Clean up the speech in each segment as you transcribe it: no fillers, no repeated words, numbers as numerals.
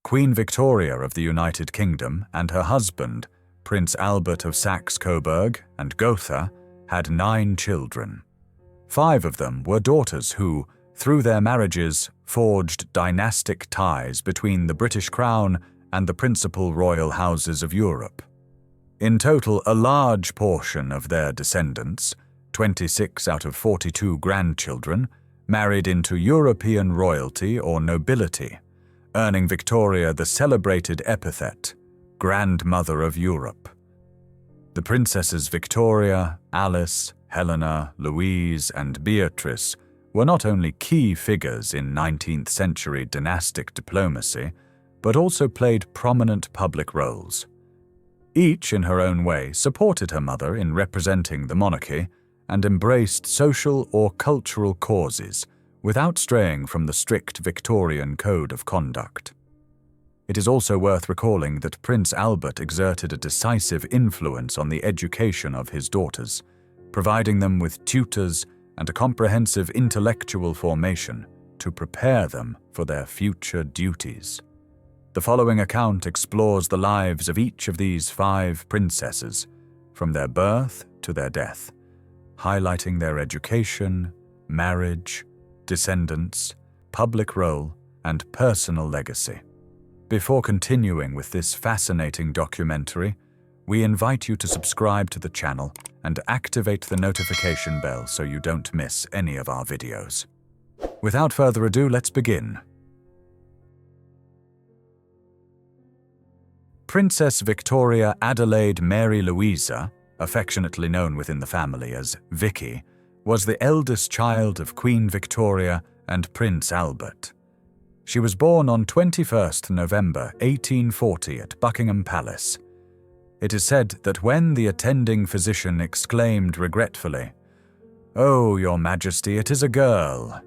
Queen Victoria of the United Kingdom and her husband, Prince Albert of Saxe-Coburg and Gotha, had 9 children. 5 of them were daughters who, through their marriages, forged dynastic ties between the British Crown and the principal royal houses of Europe. In total, a large portion of their descendants, 26 out of 42 grandchildren, married into European royalty or nobility, earning Victoria the celebrated epithet, Grandmother of Europe. The princesses Victoria, Alice, Helena, Louise, and Beatrice were not only key figures in 19th century dynastic diplomacy, but also played prominent public roles. Each, in her own way, supported her mother in representing the monarchy and embraced social or cultural causes without straying from the strict Victorian code of conduct. It is also worth recalling that Prince Albert exerted a decisive influence on the education of his daughters, providing them with tutors and a comprehensive intellectual formation to prepare them for their future duties. The following account explores the lives of each of these 5 princesses, from their birth to their death, highlighting their education, marriage, descendants, public role, and personal legacy. Before continuing with this fascinating documentary, we invite you to subscribe to the channel and activate the notification bell so you don't miss any of our videos. Without further ado, let's begin. Princess Victoria Adelaide Mary Louisa, affectionately known within the family as Vicky, was the eldest child of Queen Victoria and Prince Albert. She was born on 21st November 1840 at Buckingham Palace. It is said that when the attending physician exclaimed regretfully, "Oh, Your Majesty, it is a girl,"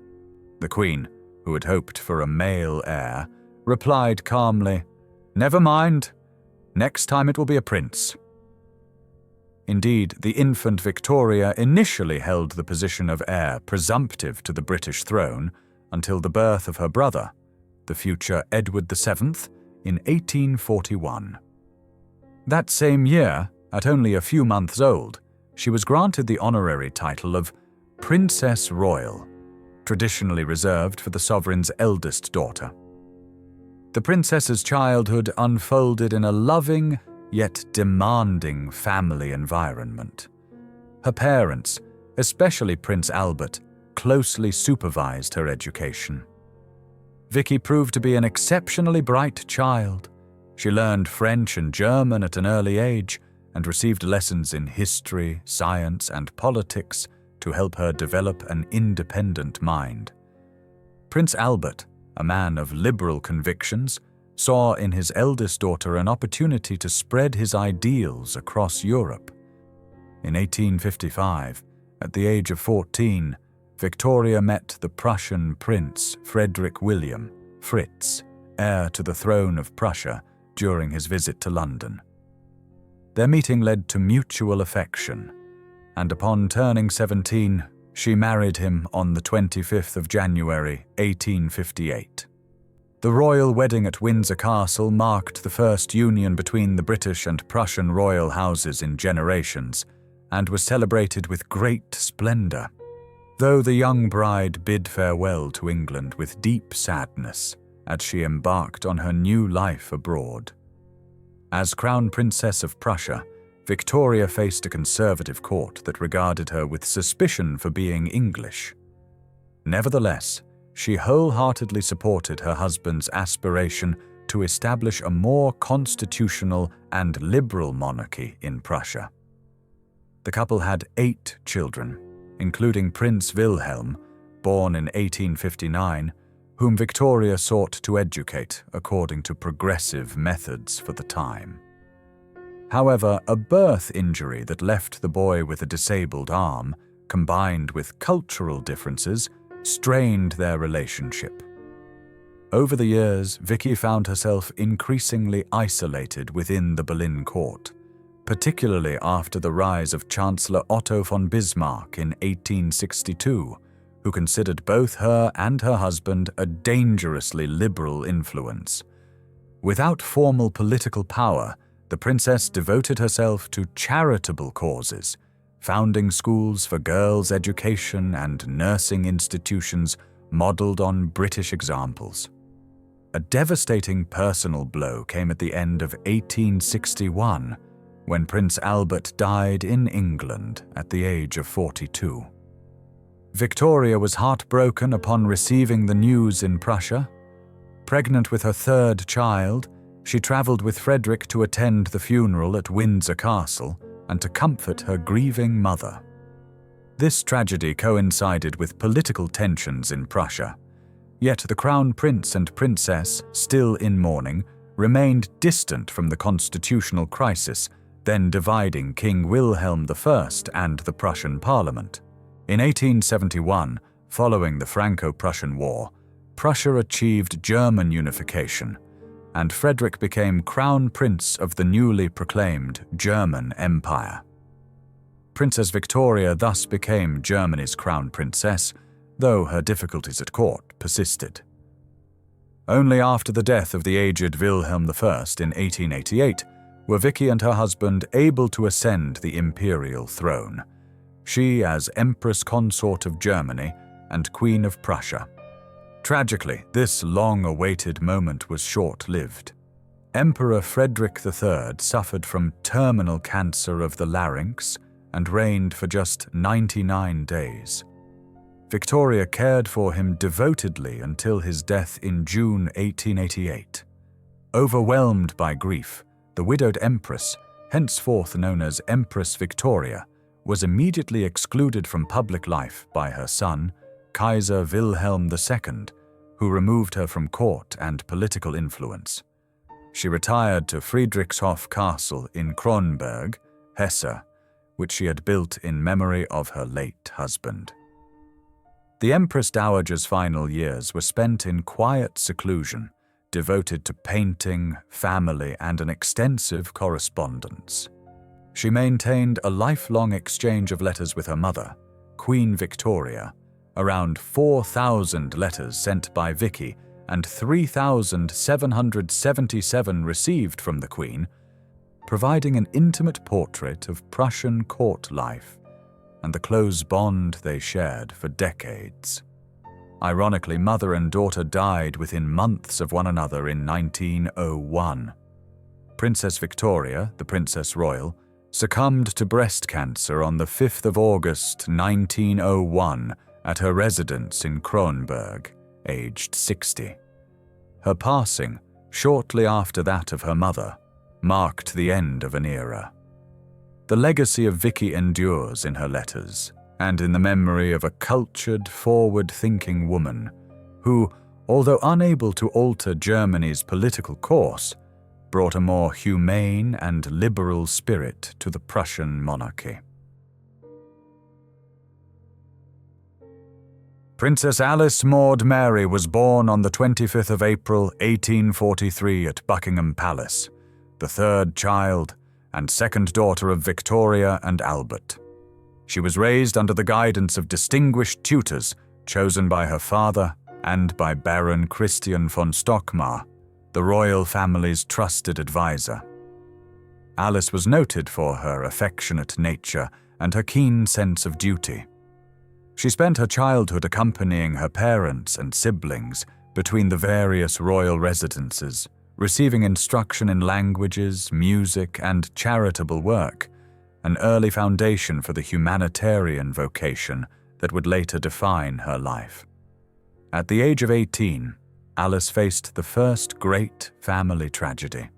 the Queen, who had hoped for a male heir, replied calmly, "Never mind, next time it will be a prince." Indeed, the infant Victoria initially held the position of heir presumptive to the British throne until the birth of her brother, the future Edward VII, in 1841. That same year, at only a few months old, she was granted the honorary title of Princess Royal, traditionally reserved for the sovereign's eldest daughter. The princess's childhood unfolded in a loving yet demanding family environment. Her parents, especially Prince Albert, closely supervised her education. Vicky proved to be an exceptionally bright child. She learned French and German at an early age and received lessons in history, science, and politics to help her develop an independent mind. Prince Albert, a man of liberal convictions, saw in his eldest daughter an opportunity to spread his ideals across Europe. In 1855, at the age of 14, Victoria met the Prussian Prince Frederick William, Fritz, heir to the throne of Prussia, during his visit to London. Their meeting led to mutual affection, and upon turning 17, she married him on the 25th of January, 1858. The royal wedding at Windsor Castle marked the first union between the British and Prussian royal houses in generations, and was celebrated with great splendor, though the young bride bid farewell to England with deep sadness as she embarked on her new life abroad. As Crown Princess of Prussia, Victoria faced a conservative court that regarded her with suspicion for being English. Nevertheless, she wholeheartedly supported her husband's aspiration to establish a more constitutional and liberal monarchy in Prussia. The couple had 8 children, including Prince Wilhelm, born in 1859, whom Victoria sought to educate according to progressive methods for the time. However, a birth injury that left the boy with a disabled arm, combined with cultural differences, strained their relationship. Over the years, Vicky found herself increasingly isolated within the Berlin court, particularly after the rise of Chancellor Otto von Bismarck in 1862, who considered both her and her husband a dangerously liberal influence. Without formal political power, the princess devoted herself to charitable causes, founding schools for girls' education and nursing institutions modeled on British examples. A devastating personal blow came at the end of 1861, when Prince Albert died in England at the age of 42. Victoria was heartbroken upon receiving the news in Prussia. Pregnant with her third child, she travelled with Frederick to attend the funeral at Windsor Castle and to comfort her grieving mother. This tragedy coincided with political tensions in Prussia, yet the Crown Prince and Princess, still in mourning, remained distant from the constitutional crisis then dividing King Wilhelm I and the Prussian Parliament. In 1871, following the Franco-Prussian War, Prussia achieved German unification, and Frederick became Crown Prince of the newly proclaimed German Empire. Princess Victoria thus became Germany's Crown Princess, though her difficulties at court persisted. Only after the death of the aged Wilhelm I in 1888 were Vicky and her husband able to ascend the imperial throne, she as Empress Consort of Germany and Queen of Prussia. Tragically, this long-awaited moment was short-lived. Emperor Frederick III suffered from terminal cancer of the larynx and reigned for just 99 days. Victoria cared for him devotedly until his death in June 1888. Overwhelmed by grief, the widowed empress, henceforth known as Empress Victoria, was immediately excluded from public life by her son, Kaiser Wilhelm II, who removed her from court and political influence. She retired to Friedrichshof Castle in Kronberg, Hesse, which she had built in memory of her late husband. The Empress Dowager's final years were spent in quiet seclusion, devoted to painting, family, and an extensive correspondence. She maintained a lifelong exchange of letters with her mother, Queen Victoria, around 4,000 letters sent by Vicky and 3,777 received from the Queen, providing an intimate portrait of Prussian court life and the close bond they shared for decades. Ironically, mother and daughter died within months of one another in 1901. Princess Victoria, the Princess Royal, succumbed to breast cancer on the 5th of August 1901 at her residence in Kronberg, aged 60. Her passing, shortly after that of her mother, marked the end of an era. The legacy of Vicky endures in her letters and in the memory of a cultured, forward-thinking woman who, although unable to alter Germany's political course, brought a more humane and liberal spirit to the Prussian monarchy. Princess Alice Maud Mary was born on the 25th of April 1843 at Buckingham Palace, the third child and second daughter of Victoria and Albert. She was raised under the guidance of distinguished tutors chosen by her father and by Baron Christian von Stockmar, the royal family's trusted advisor. Alice was noted for her affectionate nature and her keen sense of duty. She spent her childhood accompanying her parents and siblings between the various royal residences, receiving instruction in languages, music, and charitable work, an early foundation for the humanitarian vocation that would later define her life. At the age of 18, Alice faced the first great family tragedy.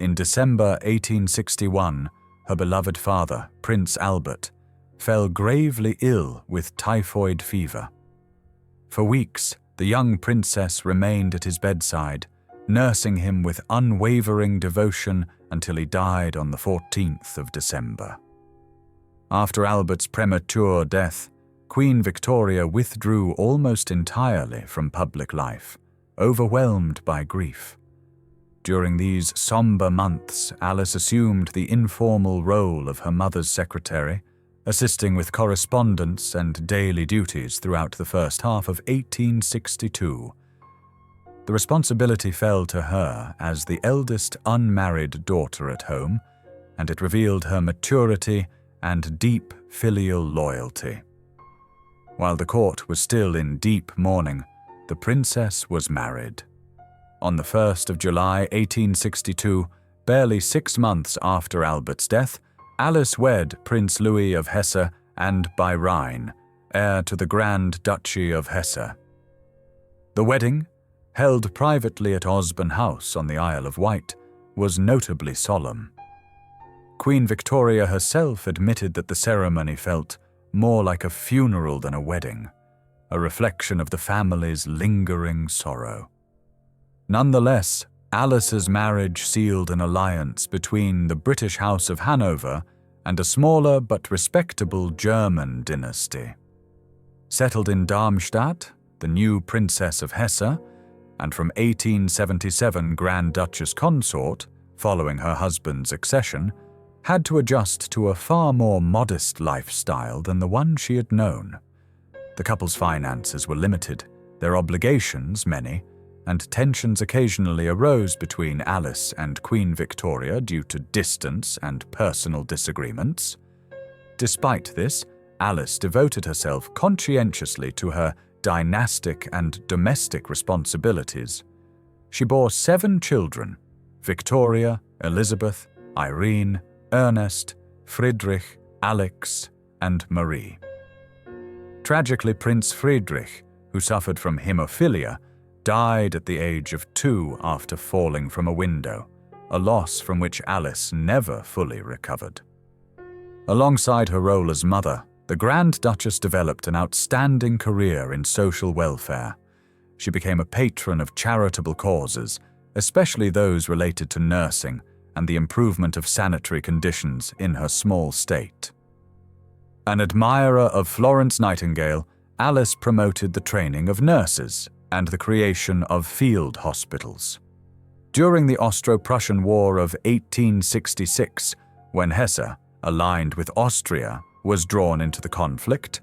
In December 1861, her beloved father, Prince Albert, fell gravely ill with typhoid fever. For weeks, the young princess remained at his bedside, nursing him with unwavering devotion until he died on the 14th of December. After Albert's premature death, Queen Victoria withdrew almost entirely from public life, overwhelmed by grief. During these somber months, Alice assumed the informal role of her mother's secretary, assisting with correspondence and daily duties throughout the first half of 1862. The responsibility fell to her as the eldest unmarried daughter at home, and it revealed her maturity and deep filial loyalty. While the court was still in deep mourning, the princess was married. On the 1st of July 1862, barely 6 months after Albert's death, Alice wed Prince Louis of Hesse and by Rhine, heir to the Grand Duchy of Hesse. The wedding, held privately at Osborne House on the Isle of Wight, was notably solemn. Queen Victoria herself admitted that the ceremony felt more like a funeral than a wedding, a reflection of the family's lingering sorrow. Nonetheless, Alice's marriage sealed an alliance between the British House of Hanover and a smaller but respectable German dynasty. Settled in Darmstadt, the new Princess of Hesse, and from 1877 Grand Duchess Consort, following her husband's accession, had to adjust to a far more modest lifestyle than the one she had known. The couple's finances were limited, their obligations many, and tensions occasionally arose between Alice and Queen Victoria due to distance and personal disagreements. Despite this, Alice devoted herself conscientiously to her dynastic and domestic responsibilities. She bore 7 children: Victoria, Elizabeth, Irene, Ernest, Friedrich, Alex, and Marie. Tragically, Prince Friedrich, who suffered from hemophilia, died at the age of 2 after falling from a window, a loss from which Alice never fully recovered. Alongside her role as mother, the Grand Duchess developed an outstanding career in social welfare. She became a patron of charitable causes, especially those related to nursing and the improvement of sanitary conditions in her small state. An admirer of Florence Nightingale, Alice promoted the training of nurses and the creation of field hospitals. During the Austro-Prussian War of 1866, when Hesse, aligned with Austria, was drawn into the conflict,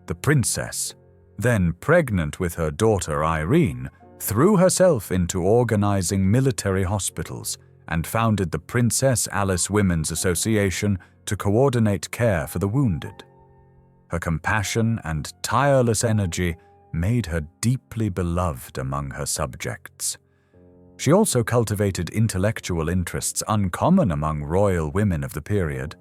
the princess, then pregnant with her daughter Irene, threw herself into organizing military hospitals and founded the Princess Alice Women's Association to coordinate care for the wounded. Her compassion and tireless energy made her deeply beloved among her subjects. She also cultivated intellectual interests uncommon among royal women of the period,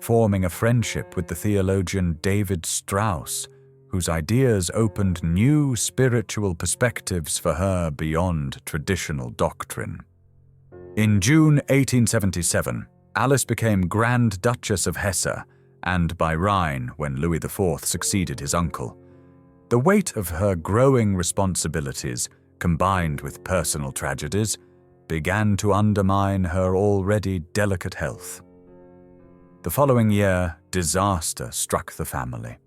forming a friendship with the theologian David Strauss, whose ideas opened new spiritual perspectives for her beyond traditional doctrine. In June 1877, Alice became Grand Duchess of Hesse and by Rhine when Louis IV succeeded his uncle. The weight of her growing responsibilities, combined with personal tragedies, began to undermine her already delicate health. The following year, disaster struck the family.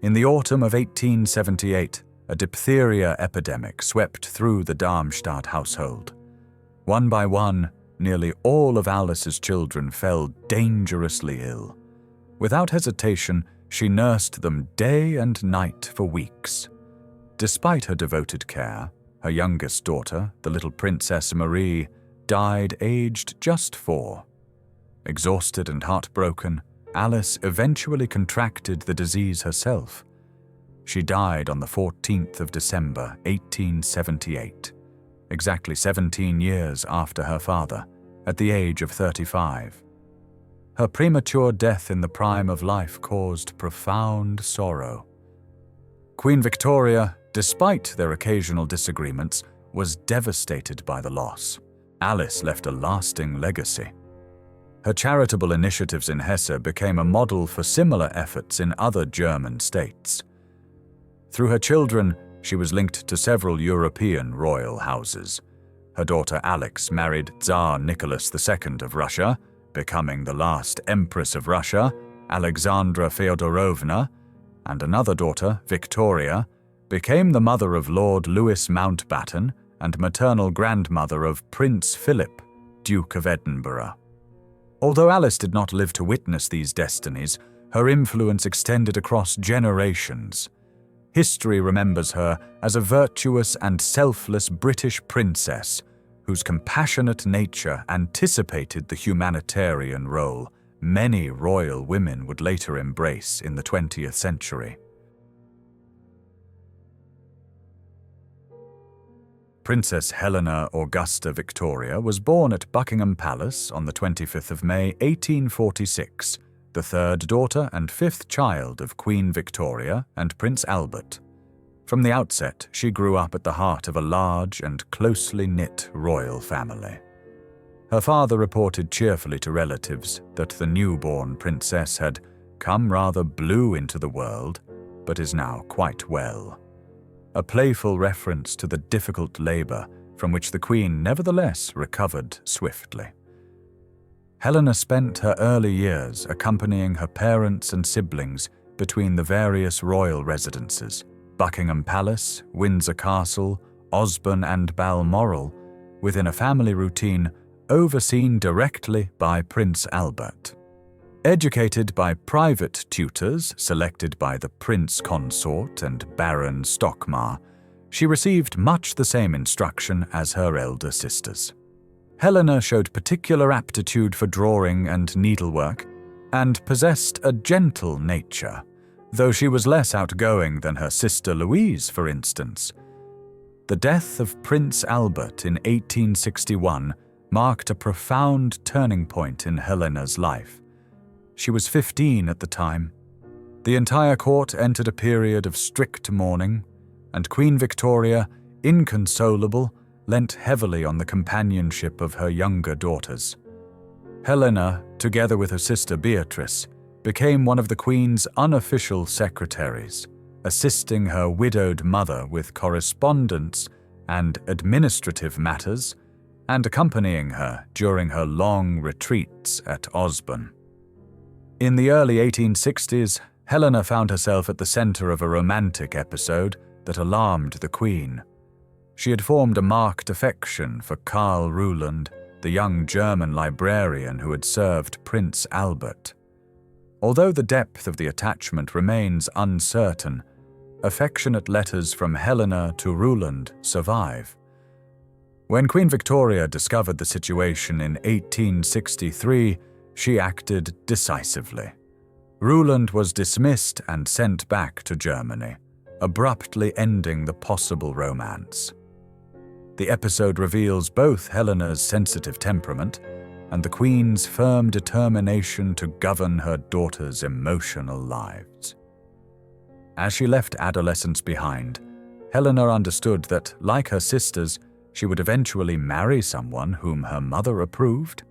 In the autumn of 1878, a diphtheria epidemic swept through the Darmstadt household. One by one, nearly all of Alice's children fell dangerously ill. Without hesitation, she nursed them day and night for weeks. Despite her devoted care, her youngest daughter, the little Princess Marie, died aged just 4. Exhausted and heartbroken, Alice eventually contracted the disease herself. She died on the 14th of December, 1878, exactly 17 years after her father, at the age of 35. Her premature death in the prime of life caused profound sorrow. Queen Victoria, despite their occasional disagreements, was devastated by the loss. Alice left a lasting legacy. Her charitable initiatives in Hesse became a model for similar efforts in other German states. Through her children, she was linked to several European royal houses. Her daughter Alex married Tsar Nicholas II of Russia, becoming the last Empress of Russia, Alexandra Feodorovna, and another daughter, Victoria, became the mother of Lord Louis Mountbatten and maternal grandmother of Prince Philip, Duke of Edinburgh. Although Alice did not live to witness these destinies, her influence extended across generations. History remembers her as a virtuous and selfless British princess whose compassionate nature anticipated the humanitarian role many royal women would later embrace in the 20th century. Princess Helena Augusta Victoria was born at Buckingham Palace on the 25th of May 1846, the third daughter and fifth child of Queen Victoria and Prince Albert. From the outset, she grew up at the heart of a large and closely knit royal family. Her father reported cheerfully to relatives that the newborn princess had come rather blue into the world, but is now quite well. A playful reference to the difficult labor from which the Queen nevertheless recovered swiftly. Helena spent her early years accompanying her parents and siblings between the various royal residences, Buckingham Palace, Windsor Castle, Osborne and Balmoral, within a family routine overseen directly by Prince Albert. Educated by private tutors selected by the Prince Consort and Baron Stockmar, she received much the same instruction as her elder sisters. Helena showed particular aptitude for drawing and needlework, and possessed a gentle nature, though she was less outgoing than her sister Louise, for instance. The death of Prince Albert in 1861 marked a profound turning point in Helena's life. She was 15 at the time. The entire court entered a period of strict mourning, and Queen Victoria, inconsolable, leant heavily on the companionship of her younger daughters. Helena, together with her sister Beatrice, became one of the Queen's unofficial secretaries, assisting her widowed mother with correspondence and administrative matters, and accompanying her during her long retreats at Osborne. In the early 1860s, Helena found herself at the center of a romantic episode that alarmed the Queen. She had formed a marked affection for Karl Ruland, the young German librarian who had served Prince Albert. Although the depth of the attachment remains uncertain, affectionate letters from Helena to Ruland survive. When Queen Victoria discovered the situation in 1863, she acted decisively. Ruland was dismissed and sent back to Germany, abruptly ending the possible romance. The episode reveals both Helena's sensitive temperament and the Queen's firm determination to govern her daughters' emotional lives. As she left adolescence behind, Helena understood that, like her sisters, she would eventually marry someone whom her mother approved.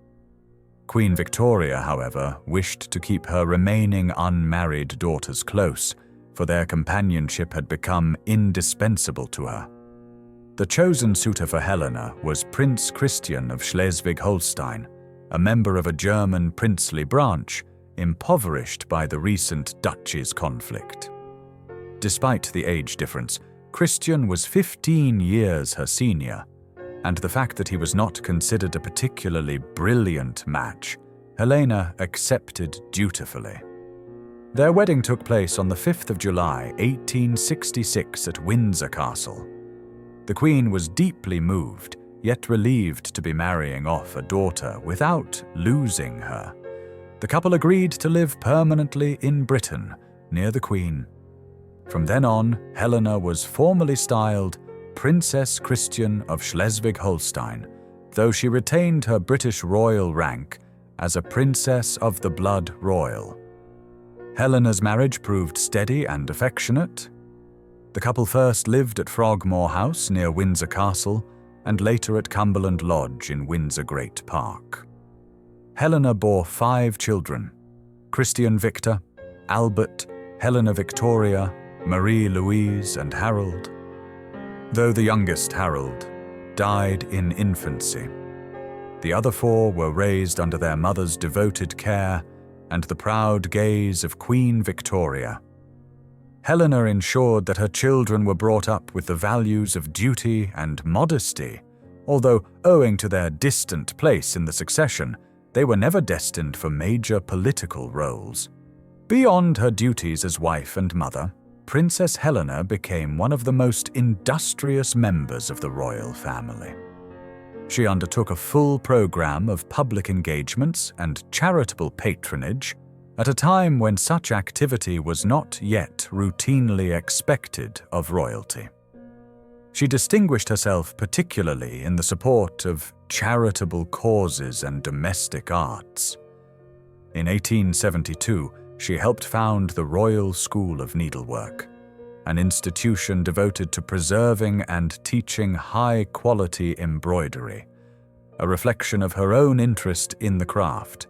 Queen Victoria, however, wished to keep her remaining unmarried daughters close, for their companionship had become indispensable to her. The chosen suitor for Helena was Prince Christian of Schleswig-Holstein, a member of a German princely branch, impoverished by the recent duchies conflict. Despite the age difference, Christian was 15 years her senior, and the fact that he was not considered a particularly brilliant match, Helena accepted dutifully. Their wedding took place on the 5th of July, 1866 at Windsor Castle. The Queen was deeply moved, yet relieved to be marrying off a daughter without losing her. The couple agreed to live permanently in Britain, near the Queen. From then on, Helena was formally styled Princess Christian of Schleswig-Holstein, though she retained her British royal rank as a princess of the blood royal. Helena's marriage proved steady and affectionate. The couple first lived at Frogmore House near Windsor Castle and later at Cumberland Lodge in Windsor Great Park. Helena bore 5 children: Christian Victor, Albert, Helena Victoria, Marie Louise, and Harold. Though the youngest, Harold, died in infancy. The other 4 were raised under their mother's devoted care and the proud gaze of Queen Victoria. Helena ensured that her children were brought up with the values of duty and modesty, although, owing to their distant place in the succession, they were never destined for major political roles. Beyond her duties as wife and mother, Princess Helena became one of the most industrious members of the royal family. She undertook a full program of public engagements and charitable patronage at a time when such activity was not yet routinely expected of royalty. She distinguished herself particularly in the support of charitable causes and domestic arts. In 1872, she helped found the Royal School of Needlework, an institution devoted to preserving and teaching high-quality embroidery, a reflection of her own interest in the craft.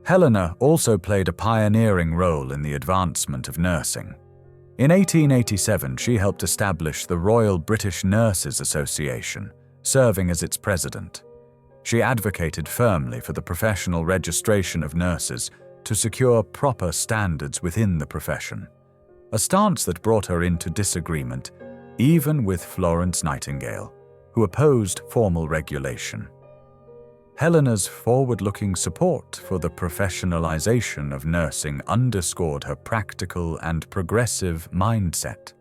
Helena also played a pioneering role in the advancement of nursing. In 1887, she helped establish the Royal British Nurses Association, serving as its president. She advocated firmly for the professional registration of nurses to secure proper standards within the profession, a stance that brought her into disagreement even with Florence Nightingale, who opposed formal regulation. Helena's forward-looking support for the professionalization of nursing underscored her practical and progressive mindset.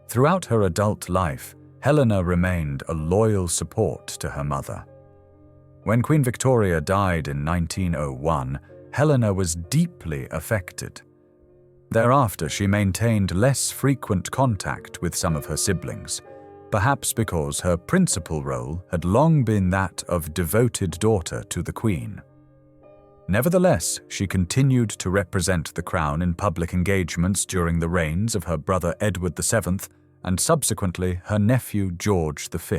Throughout her adult life, Helena remained a loyal support to her mother. When Queen Victoria died in 1901, Helena was deeply affected. Thereafter, she maintained less frequent contact with some of her siblings, perhaps because her principal role had long been that of devoted daughter to the Queen. Nevertheless, she continued to represent the Crown in public engagements during the reigns of her brother Edward VII and subsequently her nephew George V.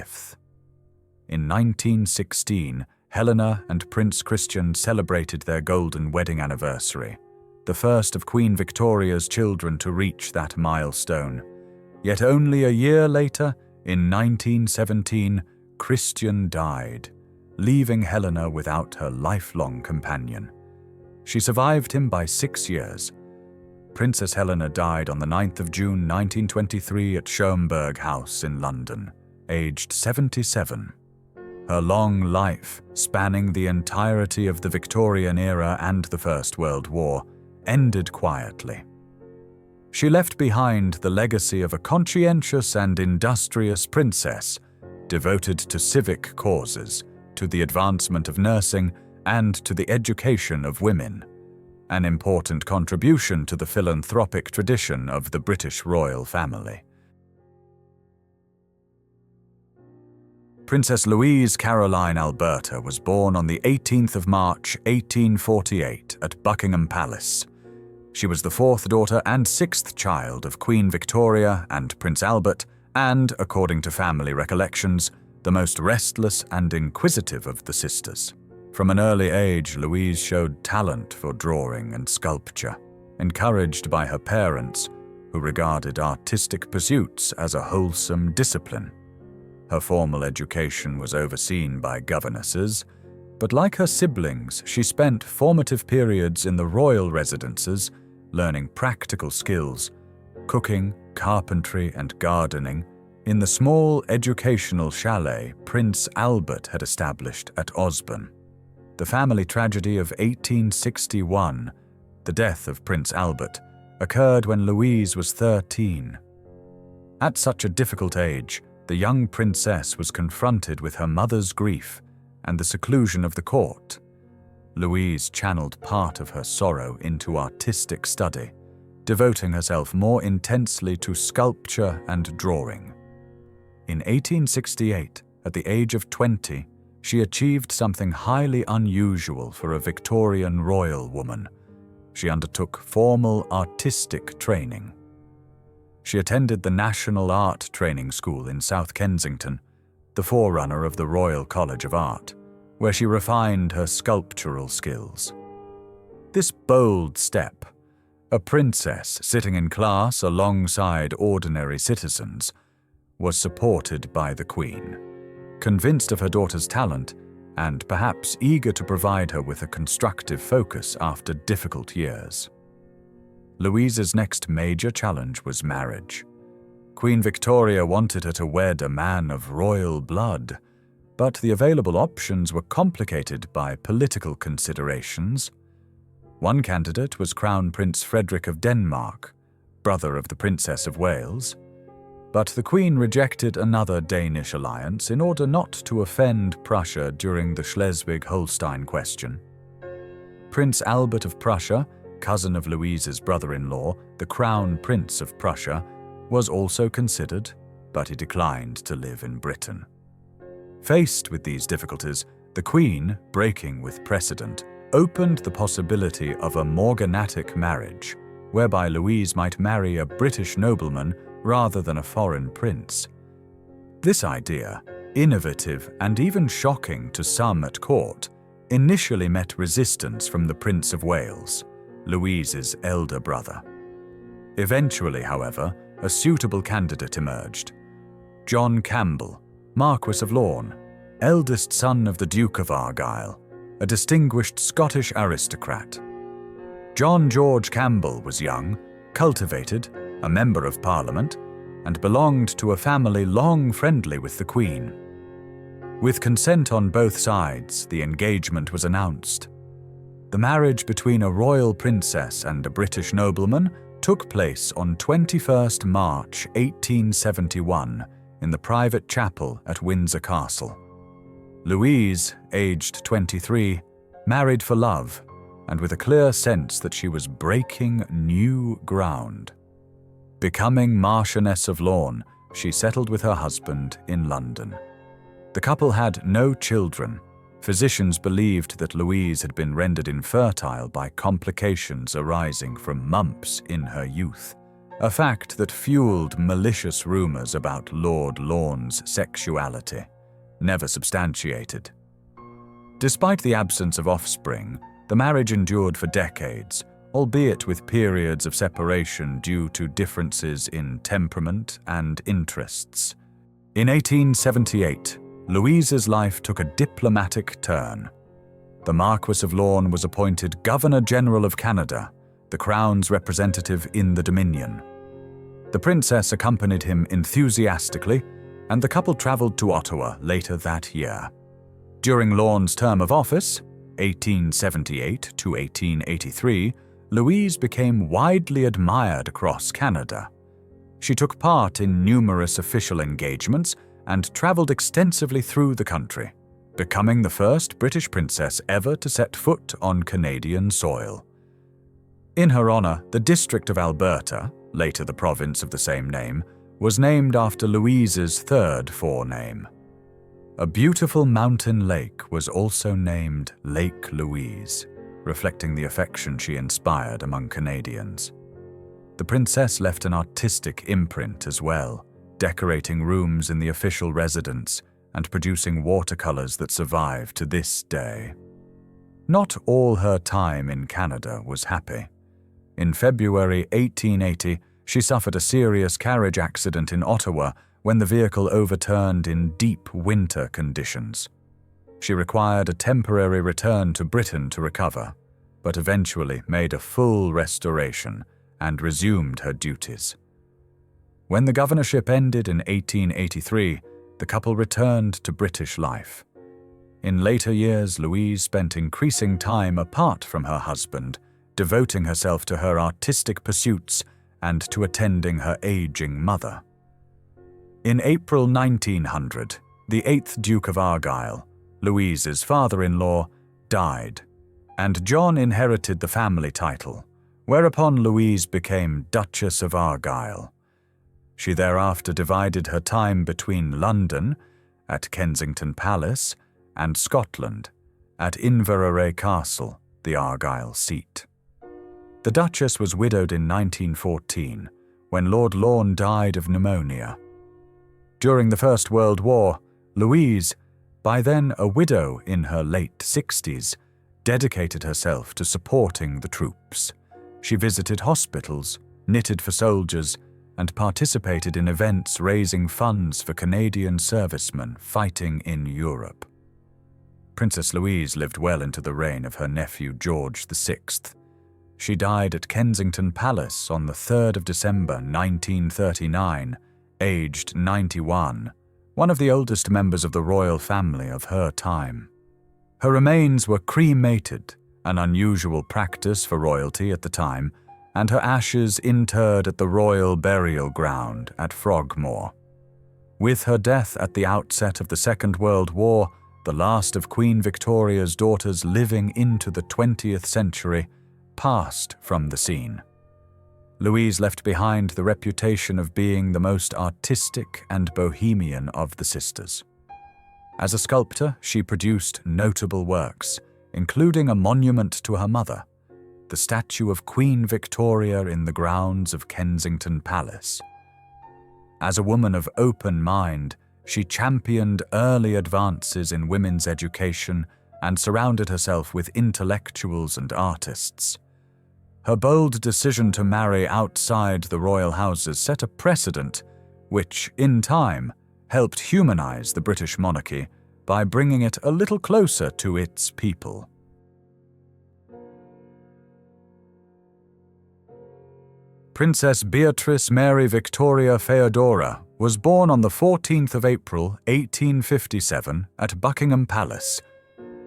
In 1916, Helena and Prince Christian celebrated their golden wedding anniversary, the first of Queen Victoria's children to reach that milestone. Yet only a year later, in 1917, Christian died, leaving Helena without her lifelong companion. She survived him by 6 years. Princess Helena died on the 9th of June 1923 at Schomberg House in London, aged 77. Her long life, spanning the entirety of the Victorian era and the First World War, ended quietly. She left behind the legacy of a conscientious and industrious princess, devoted to civic causes, to the advancement of nursing, and to the education of women, an important contribution to the philanthropic tradition of the British royal family. Princess Louise Caroline Alberta was born on the 18th of March 1848 at Buckingham Palace. She was the fourth daughter and sixth child of Queen Victoria and Prince Albert, and, according to family recollections, the most restless and inquisitive of the sisters. From an early age, Louise showed talent for drawing and sculpture, encouraged by her parents, who regarded artistic pursuits as a wholesome discipline. Her formal education was overseen by governesses, but like her siblings, she spent formative periods in the royal residences, learning practical skills, cooking, carpentry, and gardening, in the small educational chalet Prince Albert had established at Osborne. The family tragedy of 1861, the death of Prince Albert, occurred when Louise was 13. At such a difficult age, the young princess was confronted with her mother's grief and the seclusion of the court. Louise channeled part of her sorrow into artistic study, devoting herself more intensely to sculpture and drawing. In 1868, at the age of 20, she achieved something highly unusual for a Victorian royal woman. She undertook formal artistic training. She attended the National Art Training School in South Kensington, the forerunner of the Royal College of Art, where she refined her sculptural skills. This bold step, a princess sitting in class alongside ordinary citizens, was supported by the Queen, convinced of her daughter's talent and perhaps eager to provide her with a constructive focus after difficult years. Louise's next major challenge was marriage. Queen Victoria wanted her to wed a man of royal blood, but the available options were complicated by political considerations. One candidate was Crown Prince Frederick of Denmark, brother of the Princess of Wales. But the Queen rejected another Danish alliance in order not to offend Prussia during the Schleswig-Holstein question. Prince Albert of Prussia, cousin of Louise's brother-in-law, the Crown Prince of Prussia, was also considered, but he declined to live in Britain. Faced with these difficulties, the Queen, breaking with precedent, opened the possibility of a morganatic marriage, whereby Louise might marry a British nobleman rather than a foreign prince. This idea, innovative and even shocking to some at court, initially met resistance from the Prince of Wales, Louise's elder brother. Eventually, however, a suitable candidate emerged. John Campbell, Marquess of Lorne, eldest son of the Duke of Argyll, a distinguished Scottish aristocrat. John George Campbell was young, cultivated, a member of Parliament, and belonged to a family long friendly with the Queen. With consent on both sides, the engagement was announced. The marriage between a royal princess and a British nobleman took place on 21st March 1871 in the private chapel at Windsor Castle. Louise, aged 23, married for love and with a clear sense that she was breaking new ground. Becoming Marchioness of Lorne, she settled with her husband in London. The couple had no children. Physicians believed that Louise had been rendered infertile by complications arising from mumps in her youth, a fact that fueled malicious rumors about Lord Lorne's sexuality, never substantiated. Despite the absence of offspring, the marriage endured for decades, albeit with periods of separation due to differences in temperament and interests. In 1878, Louise's life took a diplomatic turn. The Marquess of Lorne was appointed Governor-General of Canada, the Crown's representative in the Dominion. The princess accompanied him enthusiastically, and the couple travelled to Ottawa later that year. During Lorne's term of office, 1878 to 1883, Louise became widely admired across Canada. She took part in numerous official engagements and travelled extensively through the country, becoming the first British princess ever to set foot on Canadian soil. In her honour, the district of Alberta, later the province of the same name, was named after Louise's third forename. A beautiful mountain lake was also named Lake Louise, reflecting the affection she inspired among Canadians. The princess left an artistic imprint as well, decorating rooms in the official residence and producing watercolors that survive to this day. Not all her time in Canada was happy. In February 1880, she suffered a serious carriage accident in Ottawa when the vehicle overturned in deep winter conditions. She required a temporary return to Britain to recover, but eventually made a full restoration and resumed her duties. When the governorship ended in 1883, the couple returned to British life. In later years, Louise spent increasing time apart from her husband, devoting herself to her artistic pursuits and to attending her aging mother. In April 1900, the 8th Duke of Argyll, Louise's father-in-law, died, and John inherited the family title, whereupon Louise became Duchess of Argyll. She thereafter divided her time between London, at Kensington Palace, and Scotland, at Inverary Castle, the Argyll seat. The Duchess was widowed in 1914, when Lord Lorne died of pneumonia. During the First World War, Louise, by then a widow in her late 60s, dedicated herself to supporting the troops. She visited hospitals, knitted for soldiers, and participated in events raising funds for Canadian servicemen fighting in Europe. Princess Louise lived well into the reign of her nephew George VI. She died at Kensington Palace on the 3rd of December 1939, aged 91, one of the oldest members of the royal family of her time. Her remains were cremated, an unusual practice for royalty at the time, and her ashes interred at the Royal Burial Ground at Frogmore. With her death at the outset of the Second World War, the last of Queen Victoria's daughters living into the 20th century passed from the scene. Louise left behind the reputation of being the most artistic and bohemian of the sisters. As a sculptor, she produced notable works, including a monument to her mother, the statue of Queen Victoria in the grounds of Kensington Palace. As a woman of open mind, she championed early advances in women's education and surrounded herself with intellectuals and artists. Her bold decision to marry outside the royal houses set a precedent which, in time, helped humanize the British monarchy by bringing it a little closer to its people. Princess Beatrice Mary Victoria Feodora was born on the 14th of April, 1857, at Buckingham Palace.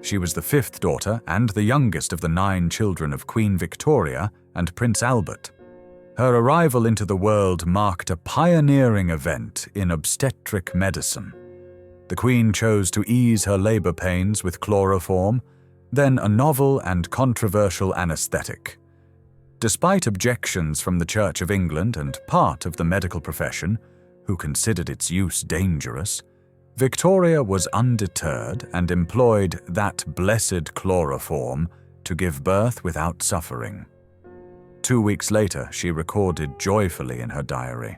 She was the fifth daughter and the youngest of the 9 children of Queen Victoria and Prince Albert. Her arrival into the world marked a pioneering event in obstetric medicine. The Queen chose to ease her labor pains with chloroform, then a novel and controversial anesthetic. Despite objections from the Church of England and part of the medical profession, who considered its use dangerous, Victoria was undeterred and employed that blessed chloroform to give birth without suffering. 2 weeks later, she recorded joyfully in her diary,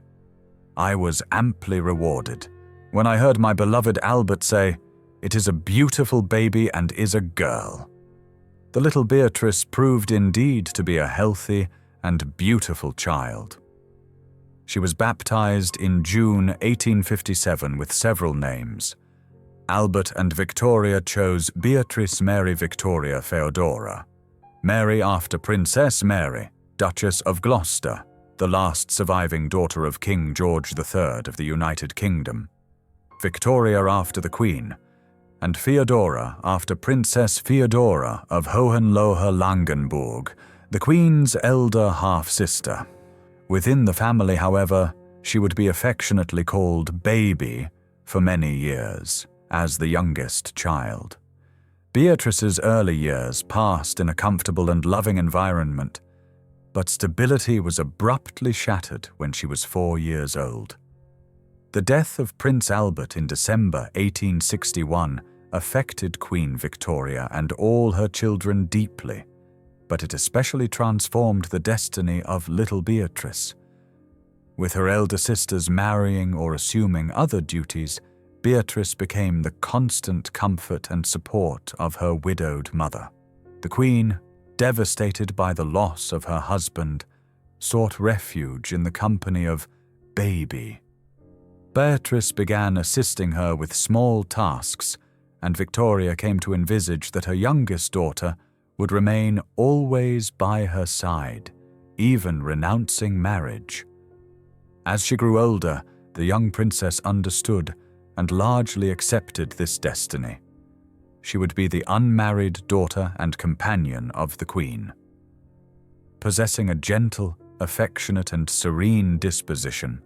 "I was amply rewarded when I heard my beloved Albert say, 'It is a beautiful baby and is a girl.'" The little Beatrice proved indeed to be a healthy and beautiful child. She was baptized in June 1857 with several names. Albert and Victoria chose Beatrice Mary Victoria Feodora, Mary after Princess Mary, Duchess of Gloucester, the last surviving daughter of King George III of the United Kingdom, Victoria after the Queen, and Feodora after Princess Feodora of Hohenlohe-Langenburg, the Queen's elder half-sister. Within the family, however, she would be affectionately called Baby for many years, as the youngest child. Beatrice's early years passed in a comfortable and loving environment, but stability was abruptly shattered when she was 4 years old. The death of Prince Albert in December 1861 affected Queen Victoria and all her children deeply, but it especially transformed the destiny of little Beatrice. With her elder sisters marrying or assuming other duties, Beatrice became the constant comfort and support of her widowed mother. The Queen, devastated by the loss of her husband, sought refuge in the company of Baby. Beatrice began assisting her with small tasks, and Victoria came to envisage that her youngest daughter would remain always by her side, even renouncing marriage. As she grew older, the young princess understood and largely accepted this destiny. She would be the unmarried daughter and companion of the Queen. Possessing a gentle, affectionate, and serene disposition,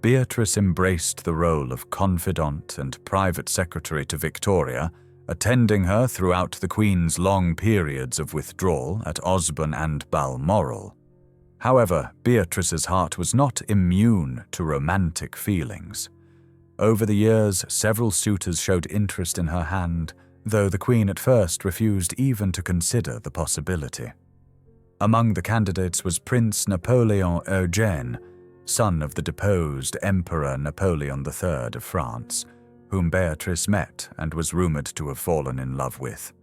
Beatrice embraced the role of confidant and private secretary to Victoria, attending her throughout the Queen's long periods of withdrawal at Osborne and Balmoral. However, Beatrice's heart was not immune to romantic feelings. Over the years, several suitors showed interest in her hand, though the Queen at first refused even to consider the possibility. Among the candidates was Prince Napoleon Eugène, son of the deposed Emperor Napoleon III of France, whom Beatrice met and was rumored to have fallen in love with.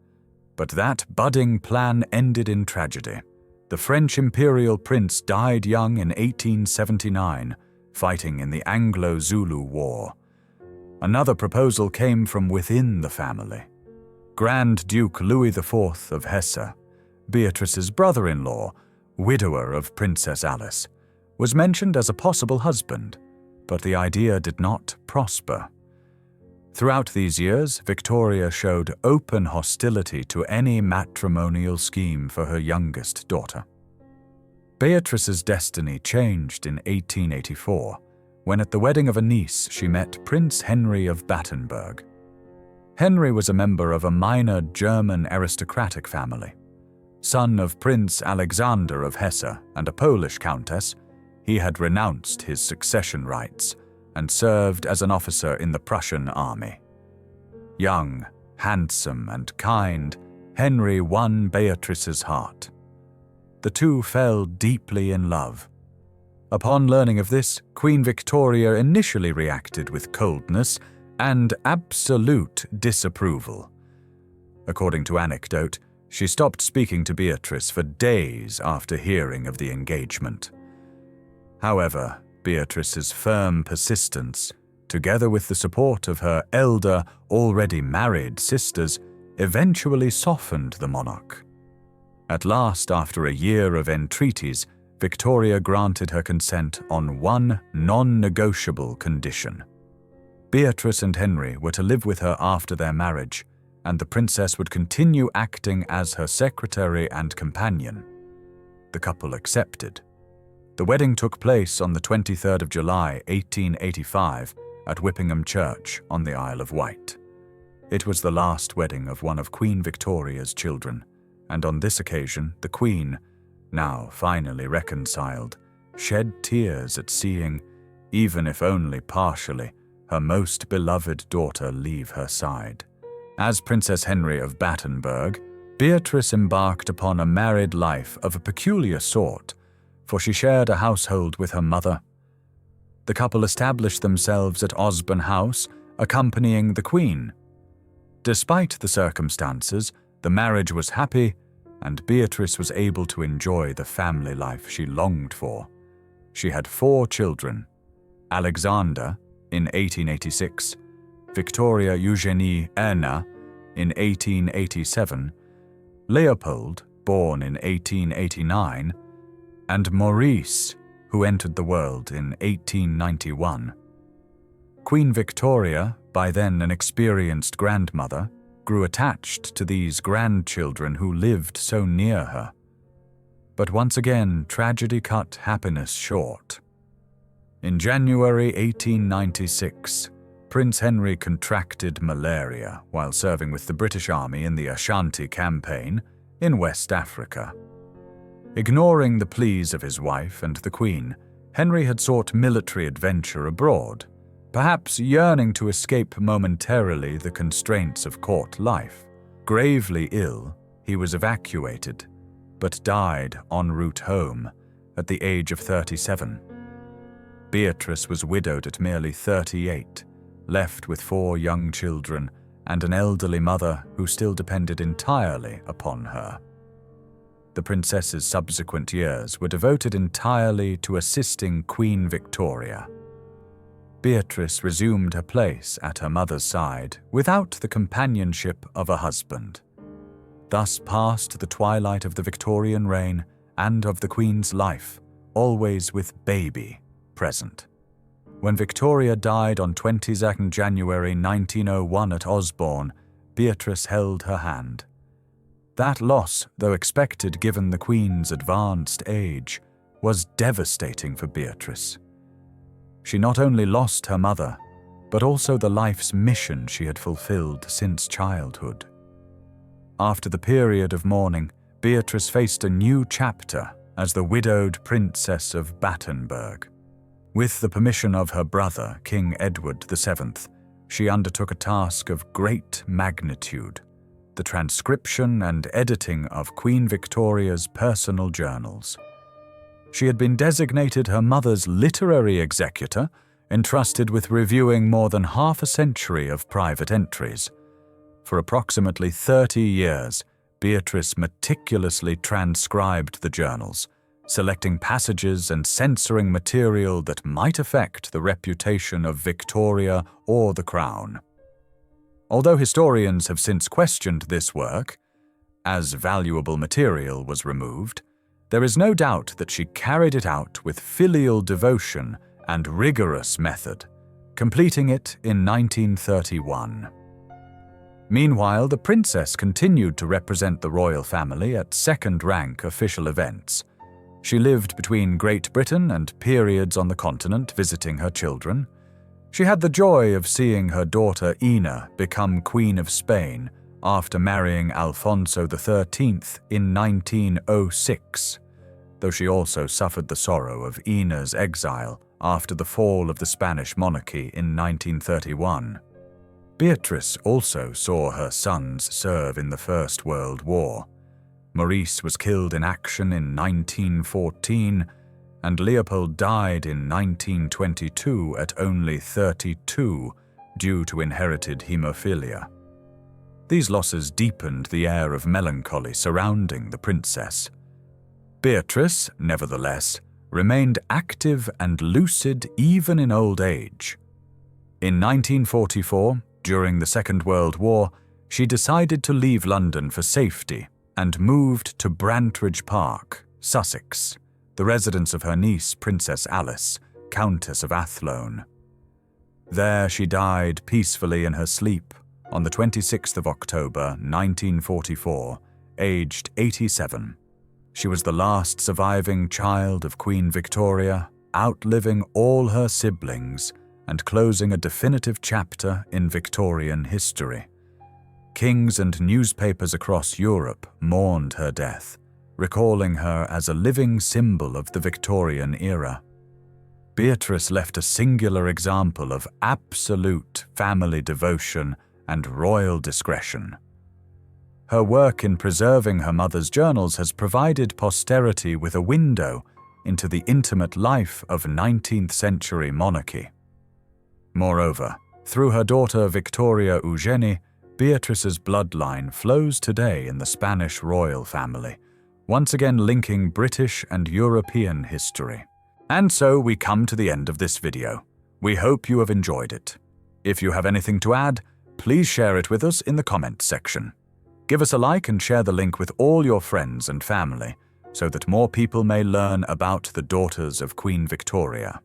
But that budding plan ended in tragedy. The French imperial prince died young in 1879, fighting in the Anglo-Zulu War. Another proposal came from within the family. Grand Duke Louis IV of Hesse, Beatrice's brother-in-law, widower of Princess Alice, was mentioned as a possible husband, but the idea did not prosper. Throughout these years, Victoria showed open hostility to any matrimonial scheme for her youngest daughter. Beatrice's destiny changed in 1884, when at the wedding of a niece she met Prince Henry of Battenberg. Henry was a member of a minor German aristocratic family. Son of Prince Alexander of Hesse and a Polish countess, he had renounced his succession rights and served as an officer in the Prussian army. Young, handsome, and kind, Henry won Beatrice's heart. The two fell deeply in love. Upon learning of this, Queen Victoria initially reacted with coldness and absolute disapproval. According to anecdote, she stopped speaking to Beatrice for days after hearing of the engagement. However, Beatrice's firm persistence, together with the support of her elder, already married sisters, eventually softened the monarch. At last, after a year of entreaties, Victoria granted her consent on one non-negotiable condition. Beatrice and Henry were to live with her after their marriage, and the princess would continue acting as her secretary and companion. The couple accepted. The wedding took place on the 23rd of July, 1885, at Whippingham Church on the Isle of Wight. It was the last wedding of one of Queen Victoria's children, and on this occasion the Queen, now finally reconciled, shed tears at seeing, even if only partially, her most beloved daughter leave her side. As Princess Henry of Battenberg, Beatrice embarked upon a married life of a peculiar sort, for she shared a household with her mother. The couple established themselves at Osborne House, accompanying the Queen. Despite the circumstances, the marriage was happy, and Beatrice was able to enjoy the family life she longed for. She had 4 children: Alexander in 1886, Victoria Eugenie Helena in 1887, Leopold, born in 1889, and Maurice, who entered the world in 1891. Queen Victoria, by then an experienced grandmother, grew attached to these grandchildren who lived so near her. But once again, tragedy cut happiness short. In January 1896, Prince Henry contracted malaria while serving with the British Army in the Ashanti Campaign in West Africa. Ignoring the pleas of his wife and the Queen, Henry had sought military adventure abroad, perhaps yearning to escape momentarily the constraints of court life. Gravely ill, he was evacuated, but died en route home at the age of 37. Beatrice was widowed at merely 38, left with 4 young children and an elderly mother who still depended entirely upon her. The princess's subsequent years were devoted entirely to assisting Queen Victoria. Beatrice resumed her place at her mother's side without the companionship of a husband. Thus passed the twilight of the Victorian reign and of the Queen's life, always with baby present. When Victoria died on 22nd January 1901 at Osborne, Beatrice held her hand. That loss, though expected given the Queen's advanced age, was devastating for Beatrice. She not only lost her mother, but also the life's mission she had fulfilled since childhood. After the period of mourning, Beatrice faced a new chapter as the widowed Princess of Battenberg. With the permission of her brother, King Edward VII, she undertook a task of great magnitude: the transcription and editing of Queen Victoria's personal journals. She had been designated her mother's literary executor, entrusted with reviewing more than half a century of private entries. For approximately 30 years, Beatrice meticulously transcribed the journals, selecting passages and censoring material that might affect the reputation of Victoria or the Crown. Although historians have since questioned this work, as valuable material was removed, there is no doubt that she carried it out with filial devotion and rigorous method, completing it in 1931. Meanwhile, the princess continued to represent the royal family at second-rank official events. She lived between Great Britain and periods on the continent visiting her children. She had the joy of seeing her daughter Ina become Queen of Spain after marrying Alfonso XIII in 1906, though she also suffered the sorrow of Ina's exile after the fall of the Spanish monarchy in 1931. Beatrice also saw her sons serve in the First World War. Maurice was killed in action in 1914, and Leopold died in 1922 at only 32 due to inherited haemophilia. These losses deepened the air of melancholy surrounding the princess. Beatrice, nevertheless, remained active and lucid even in old age. In 1944, during the Second World War, she decided to leave London for safety and moved to Brantridge Park, Sussex, the residence of her niece, Princess Alice, Countess of Athlone. There she died peacefully in her sleep on the 26th of October, 1944, aged 87. She was the last surviving child of Queen Victoria, outliving all her siblings and closing a definitive chapter in Victorian history. Kings and newspapers across Europe mourned her death, recalling her as a living symbol of the Victorian era. Beatrice left a singular example of absolute family devotion and royal discretion. Her work in preserving her mother's journals has provided posterity with a window into the intimate life of 19th century monarchy. Moreover, through her daughter Victoria Eugenie, Beatrice's bloodline flows today in the Spanish royal family, once again linking British and European history. And so we come to the end of this video. We hope you have enjoyed it. If you have anything to add, please share it with us in the comments section. Give us a like and share the link with all your friends and family so that more people may learn about the daughters of Queen Victoria.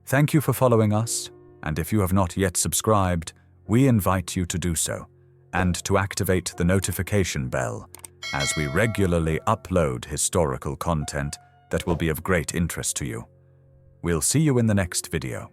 Thank you for following us, and if you have not yet subscribed, we invite you to do so and to activate the notification bell as we regularly upload historical content that will be of great interest to you. We'll see you in the next video.